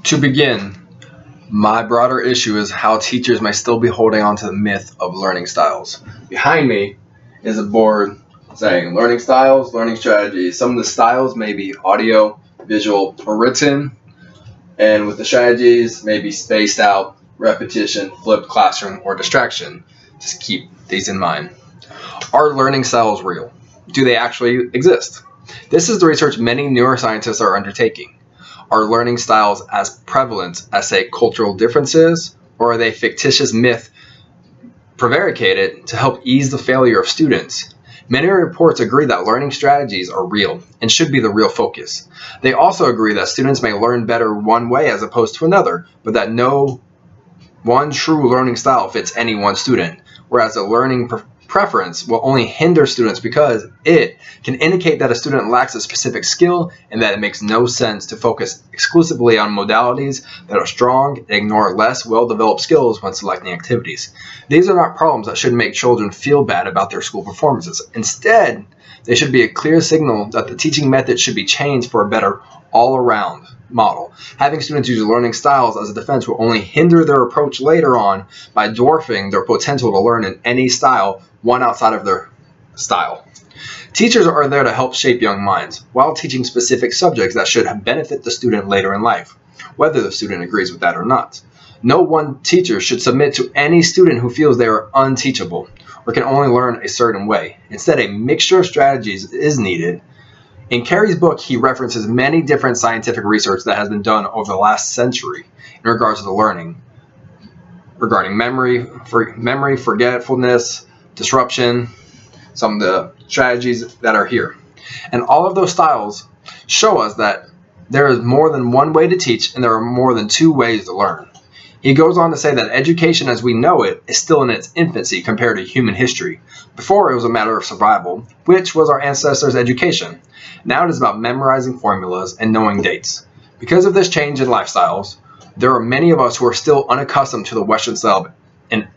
To begin, my broader issue is how teachers may still be holding on to the myth of learning styles. Behind me is a board saying learning styles, learning strategies. Some of the styles may be audio, visual, or written, and with the strategies may be spaced out, repetition, flipped classroom, or distraction. Just keep these in mind. Are learning styles real? Do they actually exist? This is the research many neuroscientists are undertaking. Are learning styles as prevalent as, say, cultural differences, or are they fictitious myth prevaricated to help ease the failure of students? Many reports agree that learning strategies are real and should be the real focus. They also agree that students may learn better one way as opposed to another, but that no one true learning style fits any one student, whereas a learning preference will only hinder students because it can indicate that a student lacks a specific skill and that it makes no sense to focus exclusively on modalities that are strong and ignore less well-developed skills when selecting activities. These are not problems that should make children feel bad about their school performances. Instead, they should be a clear signal that the teaching method should be changed for a better all-around model. Having students use learning styles as a defense will only hinder their approach later on by dwarfing their potential to learn in any style, one outside of their style. Teachers are there to help shape young minds while teaching specific subjects that should benefit the student later in life, whether the student agrees with that or not. No one teacher should submit to any student who feels they are unteachable or can only learn a certain way. Instead, a mixture of strategies is needed. In Carey's book, he references many different scientific research that has been done over the last century in regards to learning, regarding memory, forgetfulness, disruption, some of the strategies that are here. And all of those styles show us that there is more than one way to teach and there are more than two ways to learn. He goes on to say that education as we know it is still in its infancy compared to human history. Before, it was a matter of survival, which was our ancestors' education. Now it is about memorizing formulas and knowing dates. Because of this change in lifestyles, there are many of us who are still unaccustomed to the Western style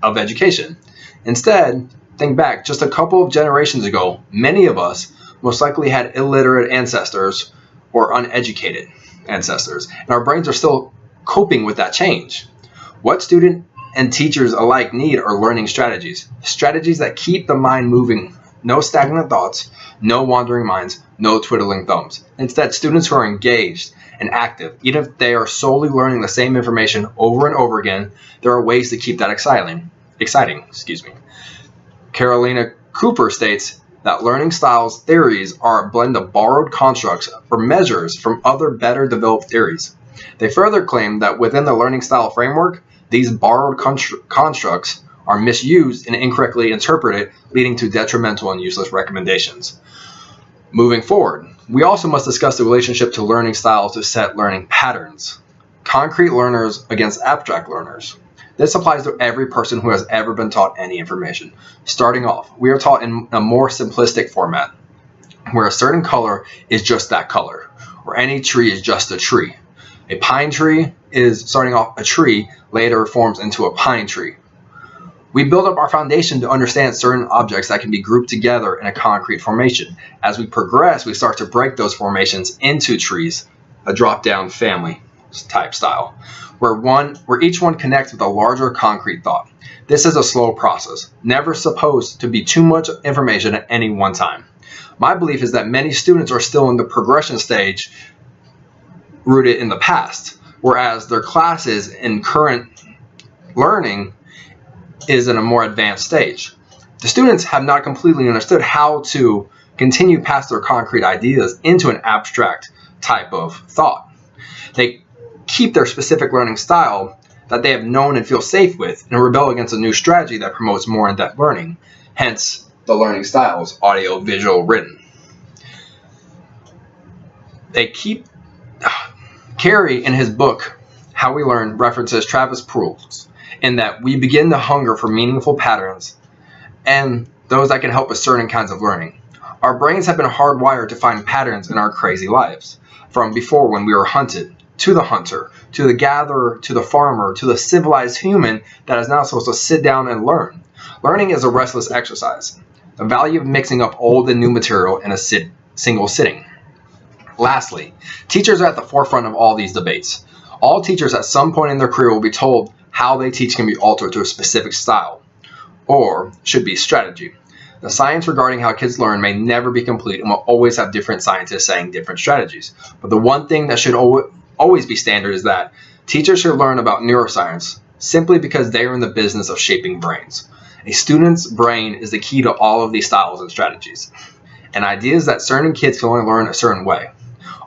of education. Instead, think back just a couple of generations ago, many of us most likely had illiterate ancestors or uneducated ancestors, and our brains are still coping with that change. What student and teachers alike need are learning strategies. Strategies that keep the mind moving. No stagnant thoughts, no wandering minds, no twiddling thumbs. Instead, students who are engaged and active, even if they are solely learning the same information over and over again, there are ways to keep that exciting. Carolina Cooper states that learning styles theories are a blend of borrowed constructs or measures from other better developed theories. They further claim that within the learning style framework, these borrowed constructs are misused and incorrectly interpreted, leading to detrimental and useless recommendations. Moving forward, we also must discuss the relationship to learning styles to set learning patterns. Concrete learners against abstract learners. This applies to every person who has ever been taught any information. Starting off, we are taught in a more simplistic format, where a certain color is just that color, or any tree is just a tree. A pine tree is starting off a tree, later forms into a pine tree. We build up our foundation to understand certain objects that can be grouped together in a concrete formation. As we progress, we start to break those formations into trees, a drop-down family type style, where each one connects with a larger concrete thought. This is a slow process, never supposed to be too much information at any one time. My belief is that many students are still in the progression stage rooted in the past, whereas their classes in current learning is in a more advanced stage. The students have not completely understood how to continue past their concrete ideas into an abstract type of thought. They keep their specific learning style that they have known and feel safe with and rebel against a new strategy that promotes more in-depth learning, hence the learning styles, audio, visual, written. Carey, in his book, How We Learn, references Travis Proulx, in that we begin to hunger for meaningful patterns and those that can help with certain kinds of learning. Our brains have been hardwired to find patterns in our crazy lives, from before when we were hunted, to the hunter, to the gatherer, to the farmer, to the civilized human that is now supposed to sit down and learn. Learning is a restless exercise. The value of mixing up old and new material in a single sitting. Lastly, teachers are at the forefront of all these debates. All teachers at some point in their career will be told how they teach can be altered to a specific style, or should be strategy. The science regarding how kids learn may never be complete and will always have different scientists saying different strategies. But the one thing that should always be standard is that teachers should learn about neuroscience simply because they are in the business of shaping brains. A student's brain is the key to all of these styles and strategies. An idea is that certain kids can only learn a certain way.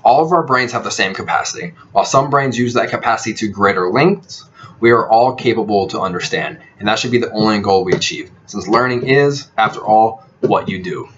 All of our brains have the same capacity. While some brains use that capacity to greater lengths, we are all capable to understand, and that should be the only goal we achieve, since learning is, after all, what you do.